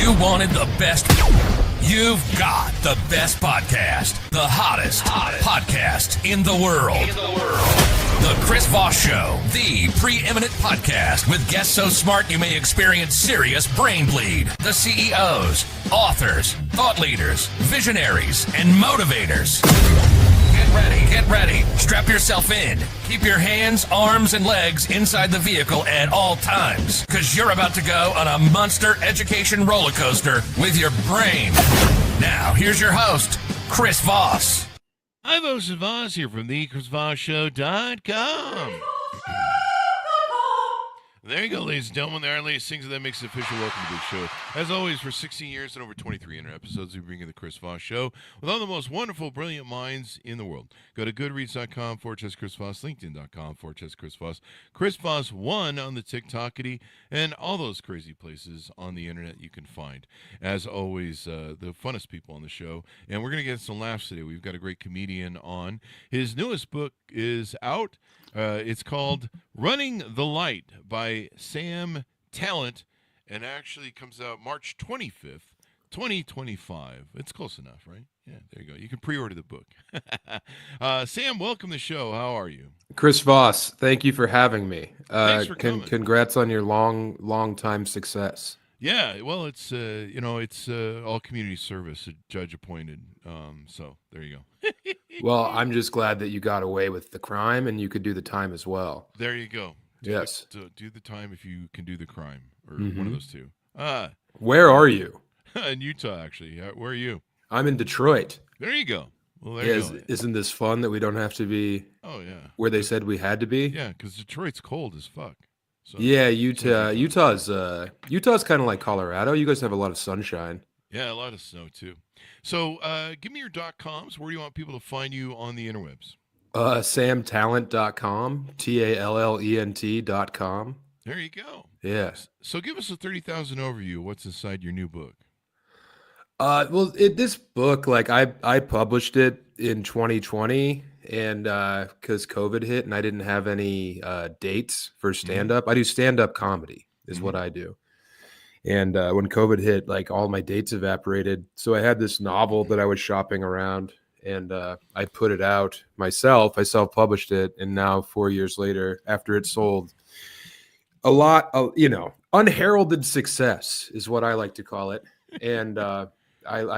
You wanted the best. You've got the best podcast. The hottest podcast in the world. The Chris Voss Show, the preeminent podcast with guests so smart you may experience serious brain bleed. The CEOs, authors, thought leaders, visionaries, and motivators. Get ready. Strap yourself in. Keep your hands, arms, and legs inside the vehicle at all times, because you're about to go on a monster education roller coaster with your brain. Now, here's your host, Chris Voss. Hi, Voss and Voss here from thechrisvossshow.com. There you go, ladies and gentlemen. There are latest things that makes it official. Welcome to the show. As always, for 16 years and over 2,300 episodes, we bring you the Chris Voss Show with all the most wonderful, brilliant minds in the world. Go to goodreads.com/Chris Voss, LinkedIn.com/Chris Voss, Chris Voss 1 on the TikTokity, and all those crazy places on the internet you can find. As always, the funnest people on the show, and we're going to get some laughs today. We've got a great comedian on. His newest book is out. It's called Running the Light by Sam Tallent, and actually comes out March 25th, 2025. It's close enough, right? Yeah, there you go. You can pre-order the book. Sam, welcome to the show. How are you? Chris Voss, thank you for having me. Thanks for coming. Congrats on your long time success. Yeah, well, it's it's all community service, judge appointed. So there you go. Well, I'm just glad that you got away with the crime and you could do the time as well. There you go. Yes. Do the time if you can do the crime, or one of those two. Where are you? In Utah, actually. Where are you? I'm in Detroit. There you go. Well, there you go. Isn't this fun that we don't have to be where they said we had to be? Yeah, because Detroit's cold as fuck. So, yeah, Utah's kind of like Colorado. You guys have a lot of sunshine. Yeah, a lot of snow too. So give me your .coms. Where do you want people to find you on the interwebs? SamTallent.com, TALLENT.com. There you go. Yes. So give us a 30,000 overview of what's inside your new book. This book, like I published it in 2020, and because COVID hit and I didn't have any dates for stand-up. I do stand-up comedy is what I do. And when COVID hit, like all my dates evaporated. So I had this novel that I was shopping around, and I put it out myself. I self-published it, and now 4 years later, after it sold a lot of, unheralded success is what I like to call it. And I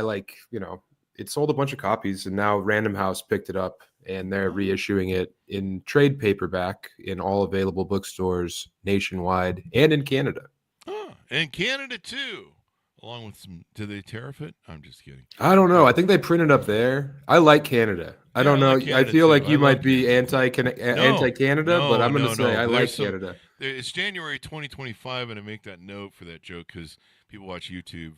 like, it sold a bunch of copies, and now Random House picked it up, and they're reissuing it in trade paperback in all available bookstores nationwide and in Canada. Oh, and Canada too, along with some. Do they tariff it? I'm just kidding. I don't know. I think they print it up there. I like Canada. I don't know. Like I feel too. like you might be Canada. anti-Canada, but I'm going to say I like Canada. It's January 2025, and I make that note for that joke because people watch YouTube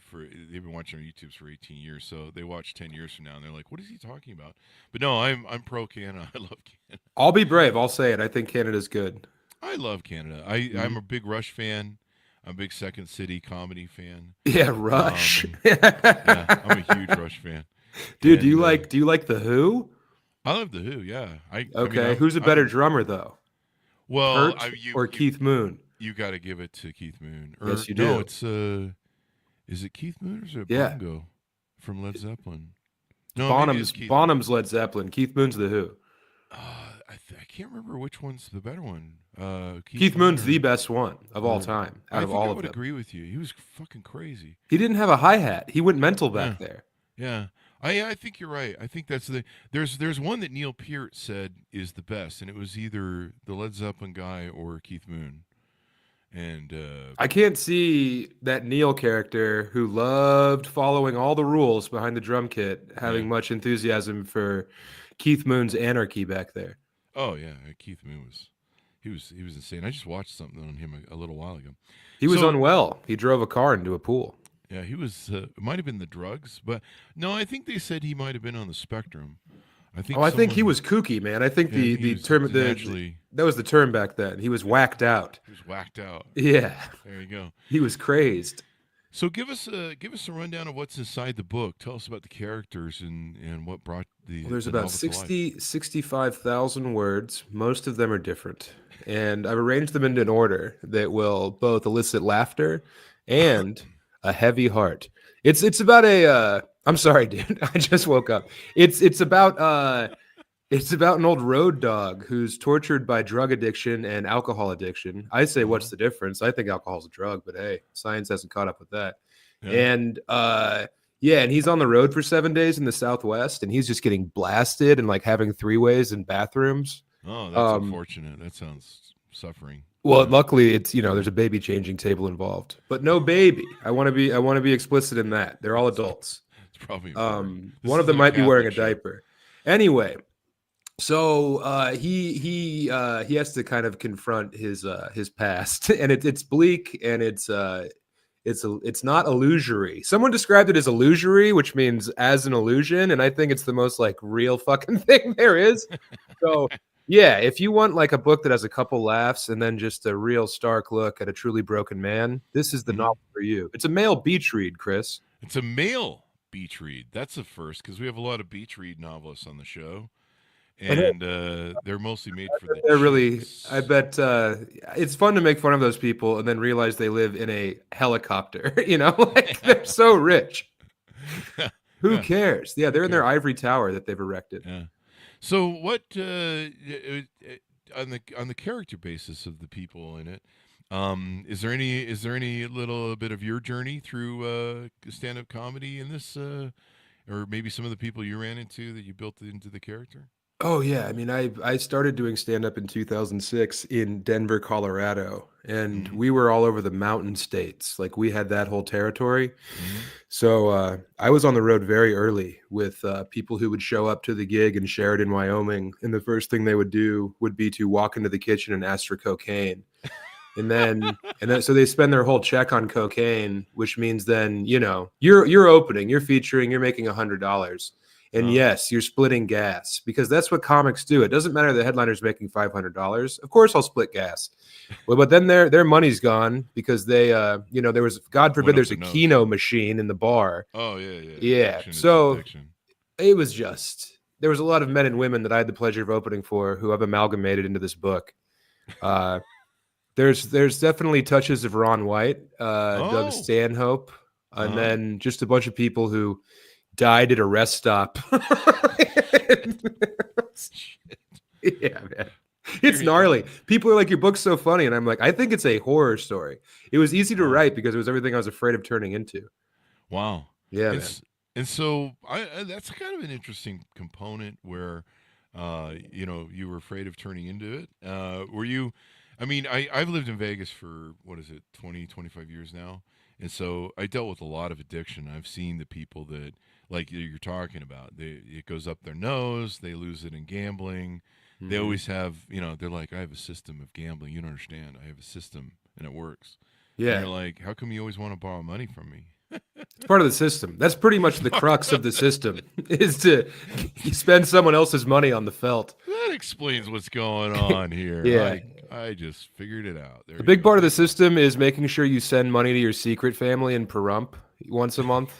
they've been watching our YouTubes for 18 years, so they watch 10 years from now, and they're like, "What is he talking about?" But no, I'm pro Canada. I love Canada. I'll be brave. I'll say it. I think Canada's good. I love Canada. I'm a big Rush fan. I'm a big Second City comedy fan. Yeah, Rush. Yeah, I'm a huge Rush fan. Dude, do you like The Who? I love the Who. Yeah. Who's a better drummer though? Well, or Keith Moon? You got to give it to Keith Moon. Yes, you do. No, it's is it Keith Moon or is it Bongo from Led Zeppelin? No, Bonham's Led Zeppelin. Keith Moon's The Who. I can't remember which one's the better one. Keith Moon's the best one of all time. Out of all of them, I would agree with you. He was fucking crazy. He didn't have a hi-hat. He went mental back there. Yeah. I think you're right. I think that's there's one that Neil Peart said is the best, and it was either the Led Zeppelin guy or Keith Moon. And I can't see that Neil character who loved following all the rules behind the drum kit having much enthusiasm for Keith Moon's anarchy back there. Oh yeah, Keith Moon was insane. I just watched something on him a little while ago. He was unwell. He drove a car into a pool. Yeah, he was. It might have been the drugs, but no, I think they said he might have been on the spectrum. I think he was kooky, man. I think the term that was the term back then. He was whacked out. He was whacked out. Yeah, there you go. He was crazed. So give us a rundown of what's inside the book. Tell us about the characters and what brought the. Well, there's about 65,000 words. Most of them are different, and I've arranged them into an order that will both elicit laughter and A Heavy Heart. It's about a I'm sorry, dude. I just woke up. It's about an old road dog who's tortured by drug addiction and alcohol addiction. I say, what's the difference? I think alcohol's a drug, but hey, science hasn't caught up with that. Yeah. And yeah, and he's on the road for 7 days in the Southwest, and he's just getting blasted and like having three-ways in bathrooms. Oh, that's unfortunate. That sounds suffering. Well, luckily it's, there's a baby changing table involved, but no baby. I want to be explicit in that. They're all adults. It's probably one of them might be wearing a diaper. Anyway, so he has to kind of confront his past, and it's bleak, and it's not illusory. Someone described it as illusory, which means as an illusion, and I think it's the most like real fucking thing there is. So yeah, if you want like a book that has a couple laughs and then just a real stark look at a truly broken man, this is the novel for you. It's a male beach read, Chris. It's a male beach read. That's the first, because we have a lot of beach read novelists on the show, and they're mostly made for the. They're really. I bet it's fun to make fun of those people and then realize they live in a helicopter. Like they're so rich. Who cares? Yeah, they're in their ivory tower that they've erected. Yeah. So what on the character basis of the people in it? Is there any little bit of your journey through stand-up comedy in this, or maybe some of the people you ran into that you built into the character? Oh yeah, I mean, I started doing stand-up in 2006 in Denver, Colorado, and we were all over the mountain states. Like we had that whole territory. So I was on the road very early with people who would show up to the gig in Sheridan, Wyoming, and the first thing they would do would be to walk into the kitchen and ask for cocaine. And then so they spend their whole check on cocaine, which means then, you're opening, you're featuring, you're making $100. And yes, you're splitting gas, because that's what comics do. It doesn't matter the headliner's making $500. Of course I'll split gas. Well, but then their money's gone because they there was, God forbid, there's a Keno machine in the bar. Oh yeah. Yeah. So it was just, there was a lot of men and women that I had the pleasure of opening for who I've amalgamated into this book. There's definitely touches of Ron White, Doug Stanhope, and then just a bunch of people who died at a rest stop. Yeah, man. It's gnarly. People are like, your book's so funny. And I'm like, I think it's a horror story. It was easy to write because it was everything I was afraid of turning into. Wow. Yeah, man. And so that's kind of an interesting component where, you were afraid of turning into it. Were you, I've lived in Vegas for, 20, 25 years now. And so I dealt with a lot of addiction. I've seen the people that, like you're talking about, it goes up their nose. They lose it in gambling. They always have, they're like, I have a system of gambling. You don't understand. I have a system and it works. Yeah. And you're like, how come you always want to borrow money from me? It's part of the system. That's pretty much the crux of the system, is to spend someone else's money on the felt. That explains what's going on here. Yeah. I just figured it out. The big part of the system is making sure you send money to your secret family in Pahrump once a month,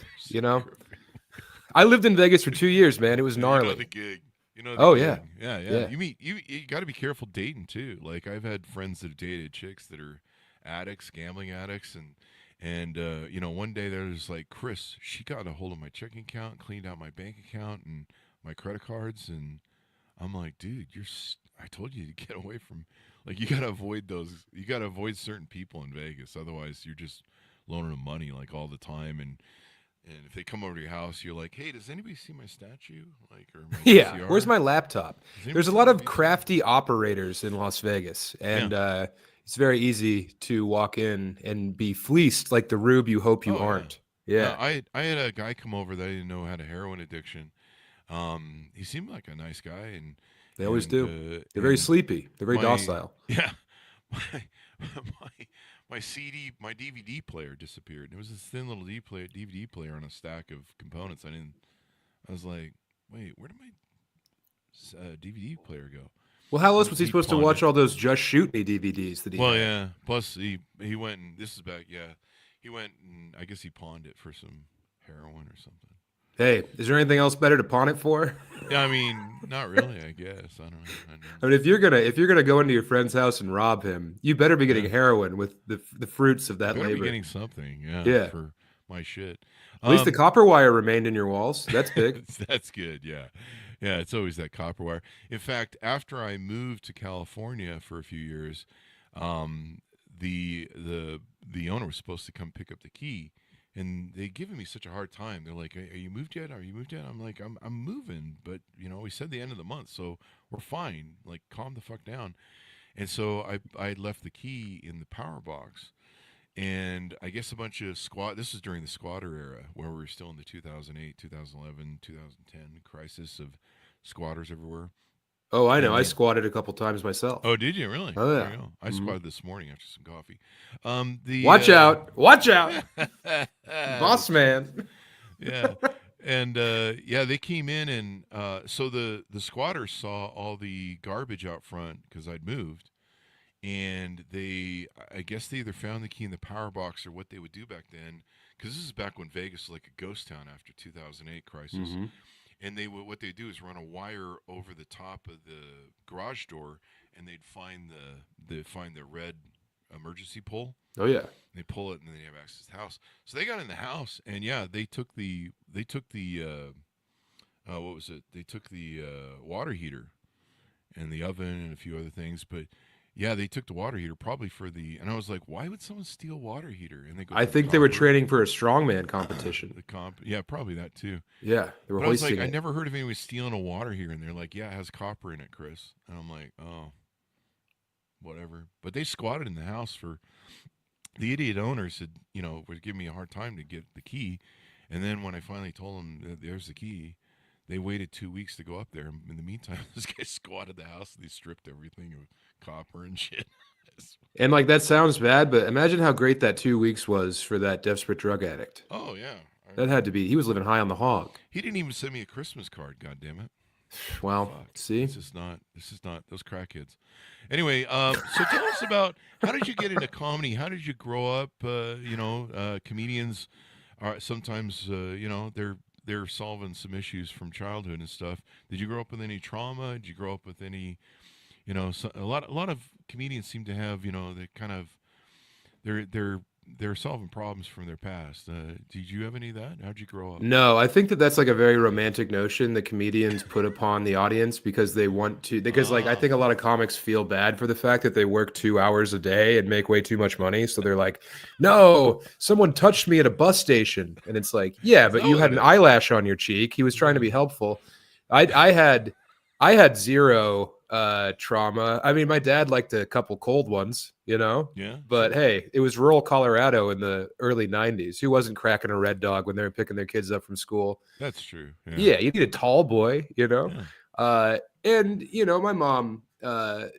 I lived in Vegas for 2 years, man. It was gnarly. You know the gig. Gig. Yeah. You got to be careful dating too. Like I've had friends that have dated chicks that are addicts, gambling addicts, and one day they're just like, Chris, she got a hold of my checking account, cleaned out my bank account and my credit cards, and I'm like, dude, I told you to get away from, like, you got to avoid those. You got to avoid certain people in Vegas. Otherwise, you're just loaning them money like all the time. And if they come over to your house, you're like, hey, does anybody see my statue? Like, or my VCR? Where's my laptop? There's a lot of crafty operators in Las Vegas, and it's very easy to walk in and be fleeced like the rube you hope you aren't. Yeah. I had a guy come over that I didn't know had a heroin addiction. He seemed like a nice guy, and they always do. They're very sleepy. They're very docile. Yeah. My DVD player disappeared. It was this thin little DVD player on a stack of components. I was like, wait, where did my DVD player go? Well, how else was he supposed to watch all those Just Shoot Me DVDs that he had? Yeah. Plus, he went, and this is back, he went, and I guess he pawned it for some heroin or something. Hey, is there anything else better to pawn it for? Yeah, not really, I guess. I don't know. I mean, if you're gonna go into your friend's house and rob him, you better be getting heroin with the fruits of that labor. Be getting something, Yeah. my shit. At least the copper wire remained in your walls. That's big. That's good. Yeah. Yeah. It's always that copper wire. In fact, after I moved to California for a few years, the owner was supposed to come pick up the key, and they given me such a hard time. They're like, "Are you moved yet? Are you moved yet?" I'm like, "I'm moving, but we said the end of the month, so we're fine. Like, calm the fuck down." And so I left the key in the power box. And I guess a bunch of this is during the squatter era, where we were still in the 2008, 2011, 2010 crisis of squatters everywhere. Oh, I know. I squatted a couple times myself. Oh, did you really? Oh, yeah. There you go. I squatted this morning after some coffee. Watch out. Watch out. Boss man. Yeah. And they came in, and so the squatters saw all the garbage out front because I'd moved. And I guess they either found the key in the power box or what they would do back then, because this is back when Vegas was like a ghost town after 2008 crisis. Mm-hmm. And what they do is run a wire over the top of the garage door, and they'd find the red emergency pole. Oh yeah. They pull it, and then they have access to the house. So they got in the house, and they took the what was it? They took the water heater and the oven and a few other things, but. Yeah, they took the water heater probably and I was like, why would someone steal water heater? And they go. I think they were training for a strongman competition. Yeah, probably that too. Yeah, they were but I was like, I never heard of anyone stealing a water heater, and they're like, yeah, it has copper in it, Chris. And I'm like, oh, whatever. But they squatted in the house for the idiot owner said, was giving me a hard time to get the key, and then when I finally told them that there's the key. They waited 2 weeks to go up there. In the meantime, this guy squatted the house. And they stripped everything of copper and shit. And that sounds bad, but imagine how great that 2 weeks was for that desperate drug addict. Oh yeah, that had to be. He was living high on the hog. He didn't even send me a Christmas card. God damn it. Well, see, this is not those crackheads. Anyway, so tell us about how did you get into comedy? How did you grow up? Comedians are sometimes they're solving some issues from childhood and stuff. Did you grow up with any trauma? Did you grow up with any, a lot of comedians seem to have, they kind of, they're solving problems from their past. Did you have any of that? How'd you grow up? No, I think that's like a very romantic notion that comedians put upon the audience because they want to, I think a lot of comics feel bad for the fact that they work 2 hours a day and make way too much money. So they're like, no, someone touched me at a bus station. And it's like, yeah, but you had an eyelash on your cheek. He was trying to be helpful. I had zero trauma. I mean, my dad liked a couple cold ones, Yeah. But hey, it was rural Colorado in the early 90s. Who wasn't cracking a Red Dog when they were picking their kids up from school? That's true. Yeah, you need a tall boy, Yeah. And my mom,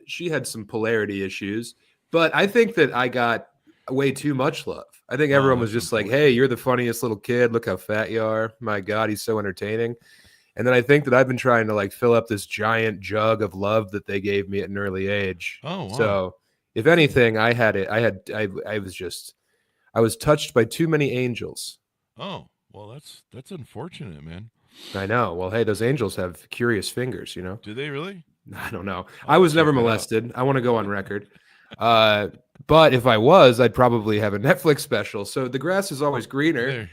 she had some polarity issues, but I think that I got way too much love. I think everyone was just like, hey, you're the funniest little kid. Look how fat you are. My God, he's so entertaining. And then I think that I've been trying to fill up this giant jug of love that they gave me at an early age. Oh, wow. So if anything, I was touched by too many angels. Oh, well, that's unfortunate, man. I know. Well, hey, those angels have curious fingers, Do they really? I don't know. I was never molested. I want to go on record. But if I was, I'd probably have a Netflix special. So the grass is always greener.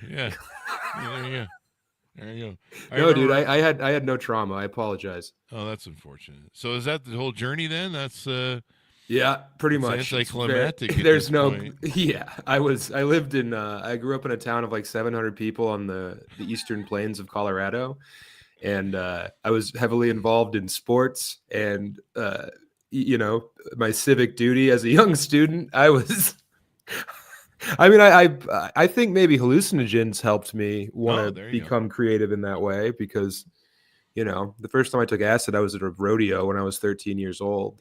There you go. No, dude, I had no trauma. I apologize. Oh, that's unfortunate. So is that the whole journey then? That's yeah, pretty much. Anticlimactic. There's no point. Yeah. I lived in I grew up in a town of 700 people on the eastern plains of Colorado, and I was heavily involved in sports and my civic duty as a young student. I was I think maybe hallucinogens helped me want to become creative in that way because, the first time I took acid, I was at a rodeo when I was 13 years old.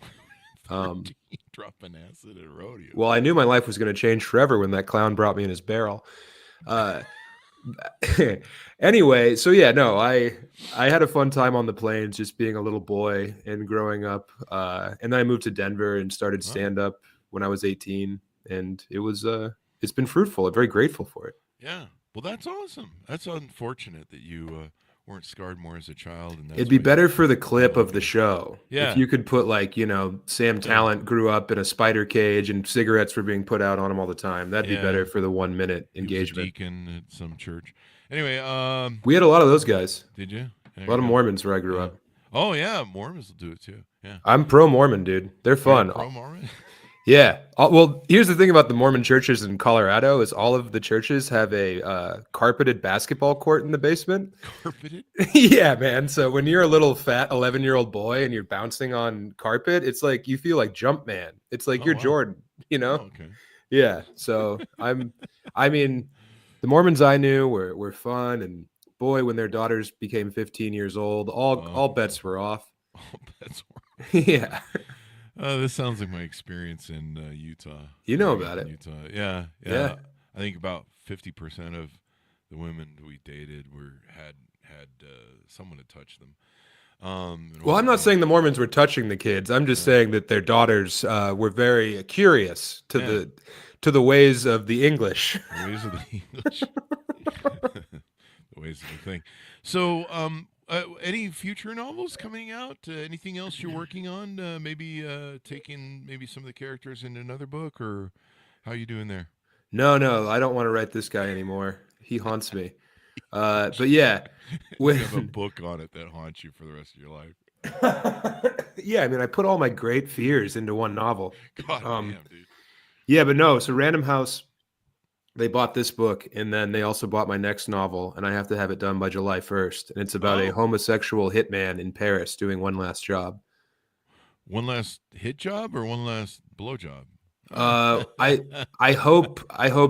Dropping acid at a rodeo. Well, I knew my life was going to change forever when that clown brought me in his barrel. Anyway, so yeah, no, I had a fun time on the plains, just being a little boy and growing up. And then I moved to Denver and started stand up when I was 18, and it was it's been fruitful. I'm very grateful for it. Yeah. Well, that's awesome. That's unfortunate that you weren't scarred more as a child. And that's It'd be what- better for the clip of the show. Yeah. If you could put like, Sam Talent grew up in a spider cage and cigarettes were being put out on him all the time. That'd be Yeah. better for the 1 minute He was a engagement. deacon at some church. Anyway, We had a lot of those guys. did you? There A you lot of go. Mormons where I grew Yeah. up. Oh yeah, Mormons will do it too. Yeah. I'm pro Mormon, dude. They're fun. Pro Mormon. Yeah. Well, here's the thing about the Mormon churches in Colorado is all of the churches have a carpeted basketball court in the basement. Carpeted. Yeah, man. So when you're a little fat 11-year-old boy and you're bouncing on carpet, it's like you feel like Jumpman. It's like Oh, you're wow. Jordan, Oh, okay. Yeah. So I mean, the Mormons I knew were fun, and boy, when their daughters became 15 years old, all bets were off. Oh, that's Yeah. this sounds like my experience in Utah. You know Growing about up in it. Utah. Yeah. Yeah. I think about 50% of the women we dated had someone to touch them. Well, I'm not saying the Mormons were touching the kids. I'm just saying that their daughters were very curious to the ways of the English. The ways of the English. The ways of the thing. So, any future novels coming out? Anything else you're working on? Maybe taking maybe some of the characters in another book, or how you doing there? No, I don't want to write this guy anymore. He haunts me. But yeah, You have a book on it that haunts you for the rest of your life. yeah, I mean, I put all my great fears into one novel. God damn, dude. Yeah, but no. So Random House, they bought this book, and then they also bought my next novel, and I have to have it done by July 1st. And it's about a Oh. homosexual hitman in Paris doing one last job. One last hit job or one last blow job? I hope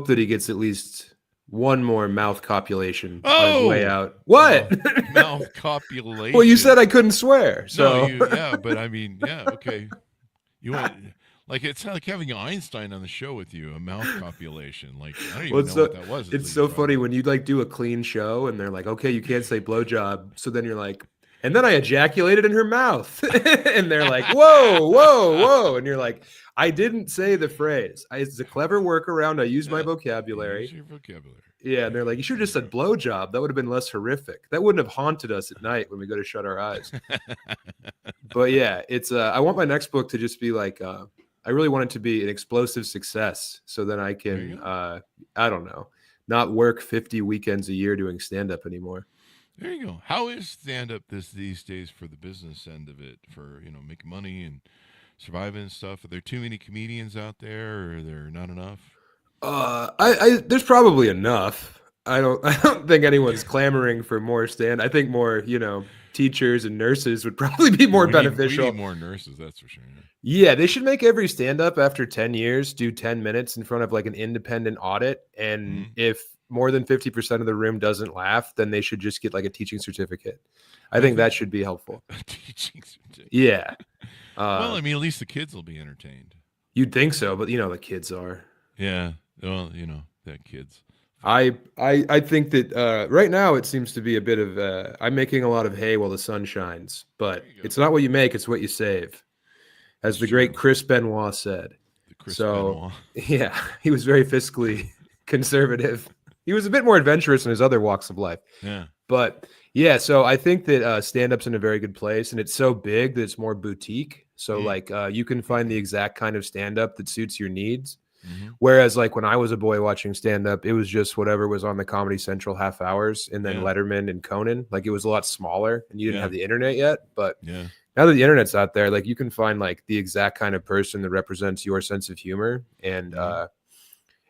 that he gets at least one more mouth copulation on his way Oh! out. What? Mouth copulation. Well, you said I couldn't swear, so No, yeah, but I mean, yeah, okay. You want like it's not like having Einstein on the show with you, a mouth copulation. Like I don't even Well, know it's what that was. it's so funny when you like do a clean show and they're like, okay, you can't say blowjob. So then you're like, and then I ejaculated in her mouth. And they're like, whoa. And you're like, I didn't say the phrase. It's a clever workaround. I use my vocabulary. Use your vocabulary. Yeah. And they're like, you should have just said blowjob. That would have been less horrific. That wouldn't have haunted us at night when we go to shut our eyes. But yeah, it's I want my next book to just be like I really want it to be an explosive success so then I There you can I don't know, not work 50 weekends a year doing stand-up anymore. There you go. How is stand-up these days for the business end of it, for making money and surviving and stuff? Are there too many comedians out there, or are there not enough? I there's probably enough. I don't think anyone's clamoring for more stand. I think more, teachers and nurses would probably be more beneficial. We need more nurses, that's for sure. Yeah, they should make every stand-up after 10 years do 10 minutes in front of like an independent audit. And if more than 50% of the room doesn't laugh, then they should just get like a teaching certificate. I think that should be helpful. A teaching certificate. Yeah. Well, I mean, at least the kids will be entertained. You'd think so, but the kids are. Yeah. Well, that kids. I think that right now it seems to be a bit of I'm making a lot of hay while the sun shines, but you go. it's not what you make, it's what you save. As the great Chris Benoit said. The Chris So, Benoit. yeah, he was very fiscally conservative. He was a bit more adventurous in his other walks of life. Yeah. But yeah, so I think that stand-up's in a very good place, and it's so big that it's more boutique. So like you can find the exact kind of stand-up that suits your needs. Mhm. Whereas like when I was a boy watching stand-up, it was just whatever was on the Comedy Central half hours and then Yeah. Letterman and Conan. Like it was a lot smaller and you didn't Yeah. have the internet yet. But Yeah. now that the internet's out there, like you can find like the exact kind of person that represents your sense of humor. And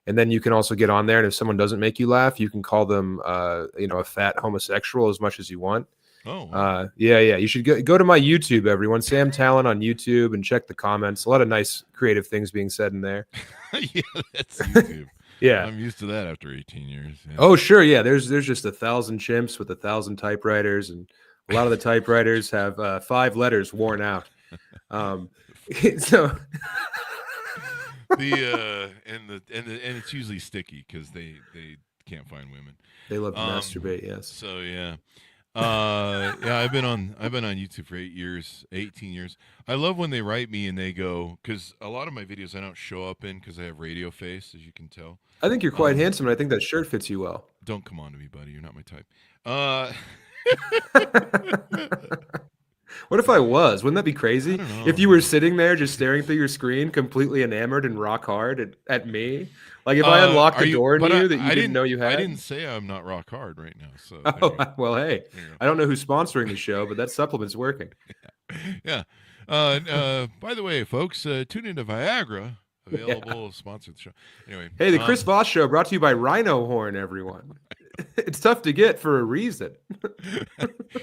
then you can also get on there. And if someone doesn't make you laugh, you can call them a fat homosexual as much as you want. Oh. Yeah. You should go to my YouTube, everyone. Sam Talent on YouTube, and check the comments. A lot of nice creative things being said in there. Yeah, that's YouTube. Yeah. I'm used to that after 18 years. Yeah. Oh, sure. Yeah. There's just 1,000 chimps with 1,000 typewriters, and a lot of the typewriters have 5 letters worn out. So and it's usually sticky because they can't find women. they love to masturbate. Yes. So yeah. I've been on YouTube for 18 years. I love when they write me and they go, because a lot of my videos I don't show up in because I have radio face, as you can tell. I think you're quite handsome, and I think that shirt fits you well. Don't come on to me, buddy. You're not my type. What if I was? Wouldn't that be crazy? I don't know. If you were sitting there just staring through your screen, completely enamored and rock hard at me? Like if I unlocked a door in you that you didn't know you had? I didn't say I'm not rock hard right now. So Oh, well, hey, there you go. I don't know who's sponsoring the show, but that supplement's working. Yeah. By the way, folks, tune into Viagra. Available, sponsor the show. Anyway. Hey, the Chris Voss Show brought to you by Rhino Horn, everyone. It's tough to get for a reason.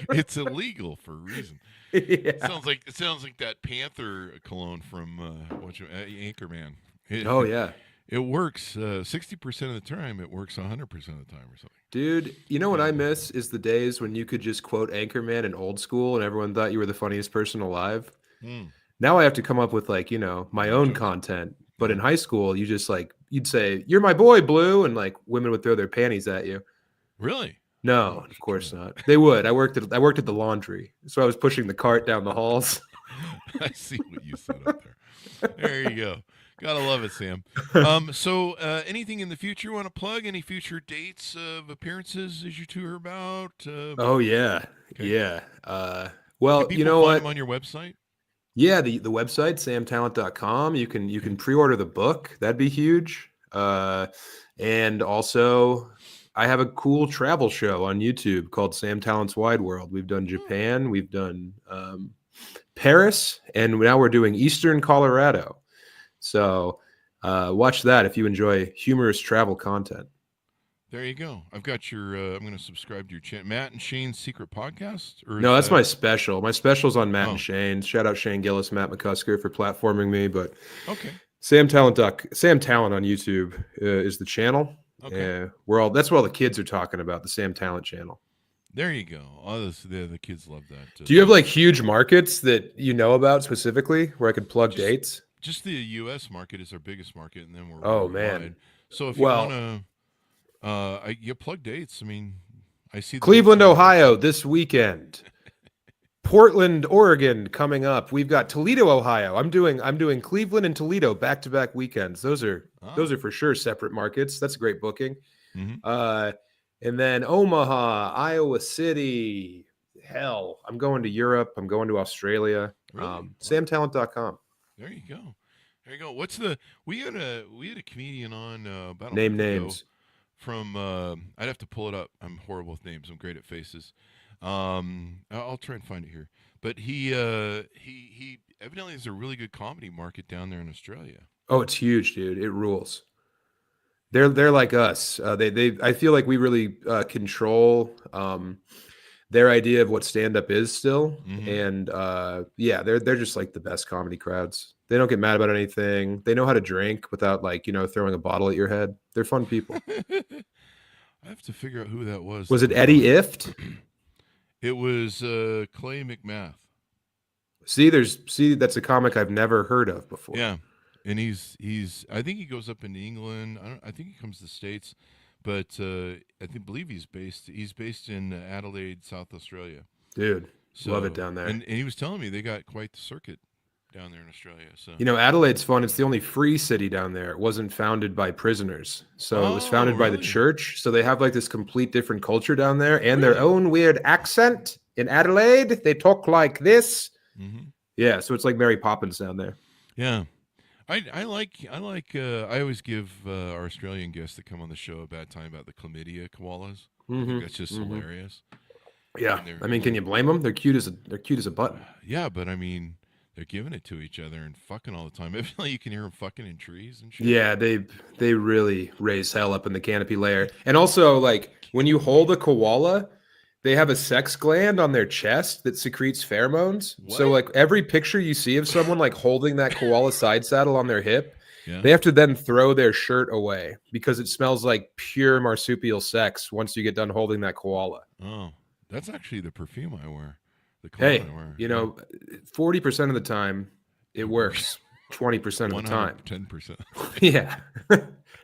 It's illegal for a reason. Yeah. It sounds like that Panther cologne from Anchorman. Oh, yeah. It works 60% of the time. It works 100% of the time or something. Dude, you know what I miss is the days when you could just quote Anchorman in Old School and everyone thought you were the funniest person alive. Now I have to come up with like, my own content. But in high school, you just like, you'd say, "You're my boy, Blue," and like women would throw their panties at you. Really? No, of course not. They would. I worked at the laundry, so I was pushing the cart down the halls. I see what you said up there. There you go. Gotta love it, Sam. So anything in the future you want to plug? Any future dates of appearances as you tour about? Oh yeah, Okay. yeah. Can Well, people you know find what? them on your website? Yeah, the website samtalent.com. You can pre-order the book. That'd be huge. And also I have a cool travel show on YouTube called Sam Talent's Wide World. We've done Japan, we've done Paris, and now we're doing Eastern Colorado. So watch that if you enjoy humorous travel content. There you go. I've got your. I'm going to subscribe to your channel, Matt and Shane's Secret Podcast. Or No, is that's that- my special. My special's on Matt Oh. and Shane. Shout out Shane Gillis, Matt McCusker for platforming me. But Okay. Sam Talent on YouTube is the channel. Okay. That's what all the kids are talking about, the Sam Talent channel. There you go. All the kids love that. Do you have like huge markets that you know about specifically where I could plug Just- dates? Just the U.S. market is our biggest market, and then we're Oh, worldwide. man. So if you Well- want to, you plug dates. I mean, I see the Cleveland, dates on- Ohio this weekend. Portland, Oregon coming up. We've got Toledo, Ohio. I'm doing Cleveland and Toledo back-to-back weekends. Those are for sure separate markets. That's a great booking. Mhm. And then Omaha, Iowa City. Hell, I'm going to Europe. I'm going to Australia. Really? Wow. Samtalent.com. There you go. There you go. We had a comedian on about a Name month ago names. from I'd have to pull it up. I'm horrible with names. I'm great at faces. I'll try and find it here. But he evidently has a really good comedy market down there in Australia. Oh, it's huge, dude. It rules. They're like us. I feel like we really control their idea of what stand-up is still. Mhm. And yeah, they're just like the best comedy crowds. They don't get mad about anything. They know how to drink without like, throwing a bottle at your head. They're fun people. I have to figure out who that was. Was it Eddie Ift? It was Clay McMath. See, that's a comic I've never heard of before. Yeah, and he's I think he goes up into England. I think he comes to the States, but believe he's based in Adelaide, South Australia. Dude, So, love it down there. And he was telling me they got quite the circuit down there in Australia. So Adelaide's fun. It's the only free city down there. It wasn't founded by prisoners. So it was Oh, founded by the really? church. So they have like this complete different culture down there and their Really? own weird accent. In Adelaide, they talk like this. Mhm. Yeah, so it's like Mary Poppins down there. Yeah. I always give our Australian guests that come on the show a bad time about the chlamydia koalas. I think that's just hilarious. Yeah. And they're- I mean, can you blame them? They're cute as a button. Yeah, but I mean, they're giving it to each other and fucking all the time. Evidently, you can hear them fucking in trees and shit. Yeah, they really raise hell up in the canopy layer. And also, like, when you hold a koala, they have a sex gland on their chest that secretes pheromones. So, What? like, every picture you see of someone like holding that koala side saddle on their hip, Yeah. they have to then throw their shirt away because it smells like pure marsupial sex once you get done holding that koala. Oh, that's actually the perfume I wear. The Hey, cologne I wear. 40% of the time it works. 20% of the time. 110%. Yeah.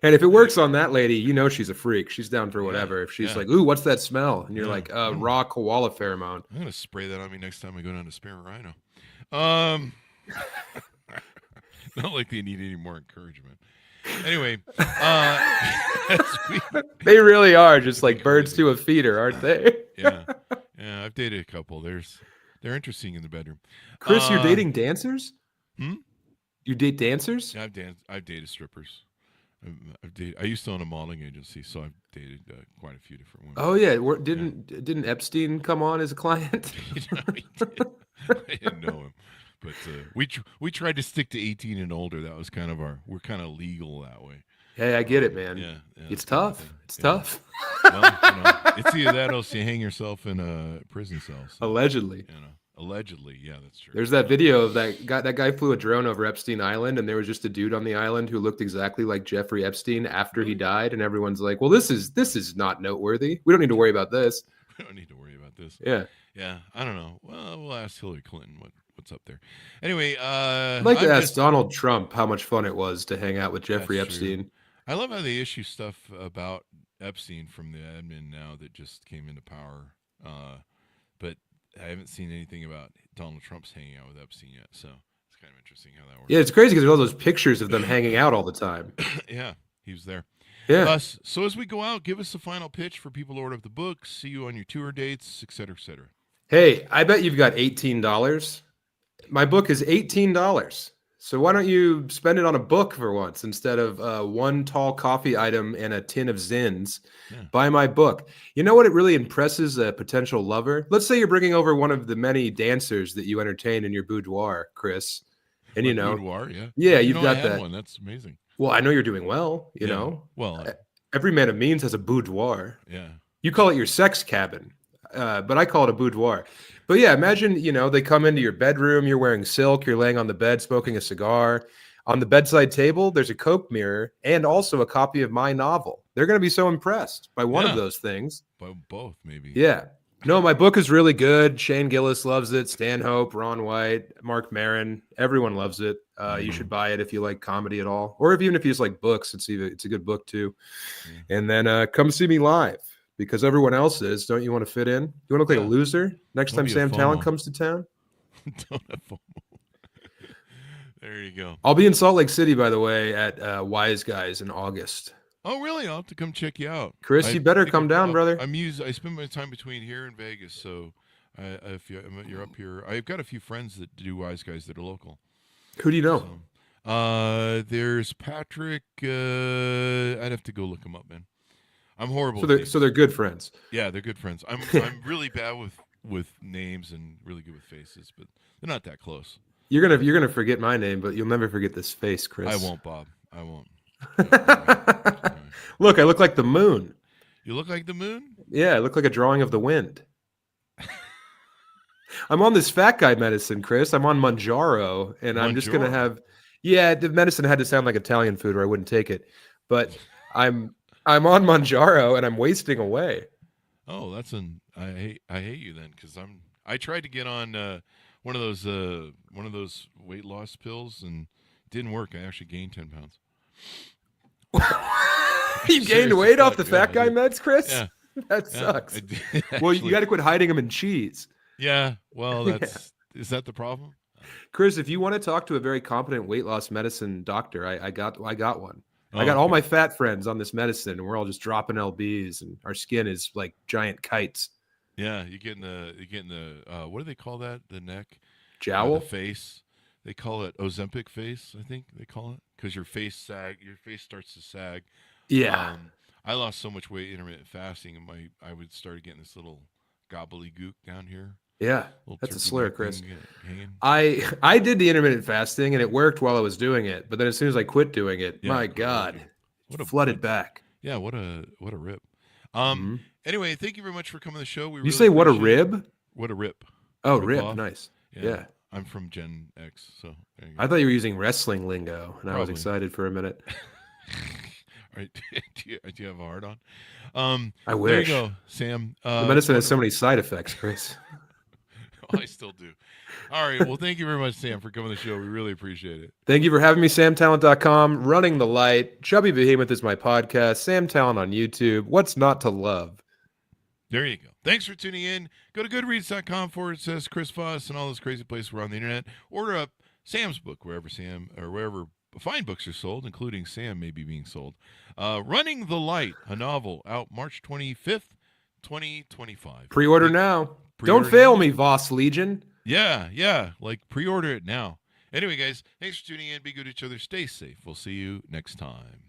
And if it works on that lady, she's a freak. She's down for whatever. If she's yeah. like, "Ooh, what's that smell?" And you're Yeah. like, raw koala pheromone. I'm gonna spray that on me next time I go down to Spare Rhino. Not like they need any more encouragement. Anyway, They really are just like birds to a feeder, aren't they? yeah. Yeah, I've dated a couple. They're interesting in the bedroom. Chris, you're dating dancers? Hmm? You date dancers? Yeah, I've dated strippers. I used to own a modeling agency, so I've dated quite a few different women. Oh yeah, didn't Epstein come on as a client? I didn't know him, but we tried to stick to 18 and older. That was kind of we're kind of legal that way. Hey, I get it, man. Yeah, It's tough. It's tough. Well, it's either that or else you hang yourself in a prison cell. So, Allegedly. Allegedly, yeah, that's true. There's that video of that guy. That guy flew a drone over Epstein Island, and there was just a dude on the island who looked exactly like Jeffrey Epstein after he died. And everyone's like, "Well, this is not noteworthy. We don't need to worry about this." We don't need to worry about this. Yeah. Yeah, I don't know. Well, we'll ask Hillary Clinton what's up there. Anyway, I'd like to ask Donald Trump how much fun it was to hang out with Jeffrey Epstein. I love how they issue stuff about Epstein from the admin now that just came into power. But I haven't seen anything about Donald Trump's hanging out with Epstein yet. So it's kind of interesting how that works. Yeah, it's crazy because there's all those pictures of them hanging out all the time. Yeah, he was there. Yeah. So as we go out, give us a final pitch for people to order up the book, see you on your tour dates, et cetera, et cetera. Hey, I bet you've got $18. My book is $18. So why don't you spend it on a book for once instead of one tall coffee item and a tin of Zins? Yeah. Buy my book. You know what? It really impresses a potential lover. Let's say you're bringing over one of the many dancers that you entertain in your boudoir, Chris. And boudoir, yeah. Yeah, you've got that one. That's amazing. Well, I know you're doing well, you know. Well, every man of means has a boudoir. Yeah. You call it your sex cabin, but I call it a boudoir. But yeah, imagine, they come into your bedroom, you're wearing silk, you're laying on the bed smoking a cigar. On the bedside table, there's a Coke mirror and also a copy of my novel. They're going to be so impressed by one of those things. By both, maybe. Yeah. No, my book is really good. Shane Gillis loves it. Stanhope, Ron White, Mark Maron. Everyone loves it. You should buy it if you like comedy at all. Or even if you just like books, it's a good book too. And then come see me live. Because everyone else is. Don't you want to fit in? You want to look like a loser next time Sam Talent comes to town? Don't have FOMO. There you go. I'll be in Salt Lake City, by the way, at Wise Guys in August. Oh, really? I'll have to come check you out. Chris, you better come down, brother. I spend my time between here and Vegas, so if you're up here, I've got a few friends that do Wise Guys that are local. Who do you know? There's Patrick. I'd have to go look him up, man. I'm horrible. So they're good friends. Yeah, they're good friends. I'm really bad with names and really good with faces, but they're not that close. You're gonna forget my name, but you'll never forget this face, Chris. I won't, Bob. I won't. Look, I look like the moon. You look like the moon? Yeah, I look like a drawing of the wind. I'm on this fat guy medicine, Chris. I'm on Manjaro, and I'm just gonna have. Yeah, the medicine had to sound like Italian food, or I wouldn't take it. But I'm on Manjaro and I'm wasting away. Oh, I hate you then, because I tried to get on one of those weight loss pills and it didn't work. I actually gained 10 pounds. You gained weight off the fat guy meds, Chris? Yeah. That sucks. Well, you got to quit hiding them in cheese. Yeah. Well, is that the problem? Chris, if you want to talk to a very competent weight loss medicine doctor, I got one. Oh, I got all my fat friends on this medicine, and we're all just dropping lbs, and our skin is like giant kites. Yeah, you're getting the what do they call that? The neck, jowl, the face. They call it Ozempic face. I think they call it because your face starts to sag. Yeah. I lost so much weight intermittent fasting, and I would start getting this little gobbledygook down here. Yeah, that's a slur, Chris. I did the intermittent fasting, and it worked while I was doing it. But then as soon as I quit doing it, my God, it flooded back. Yeah, what a rip. Anyway, thank you very much for coming to the show. You say what a rib? What a rip. Oh, rip. Nice. Yeah. I'm from Gen X, so there you go. I thought you were using wrestling lingo, and I was excited for a minute. All right. do you have a hard on? I wish. There you go, Sam. The medicine has so many side effects, Chris. I still do. All right. Well, thank you very much, Sam, for coming to the show. We really appreciate it. Thank you for having me, samtalent.com, Running the Light. Chubby Behemoth is my podcast. Sam Talent on YouTube. What's not to love? There you go. Thanks for tuning in. Go to goodreads.com/Chris Voss and all those crazy places we're on the internet. Order up Sam's book wherever fine books are sold, including Sam maybe being sold. Running the Light, a novel, out March 25th, 2025. Pre-order now. Don't Pre-order fail now. me, Voss Legion. Yeah. Like pre-order it now. Anyway, guys, thanks for tuning in. Be good to each other. Stay safe. We'll see you next time.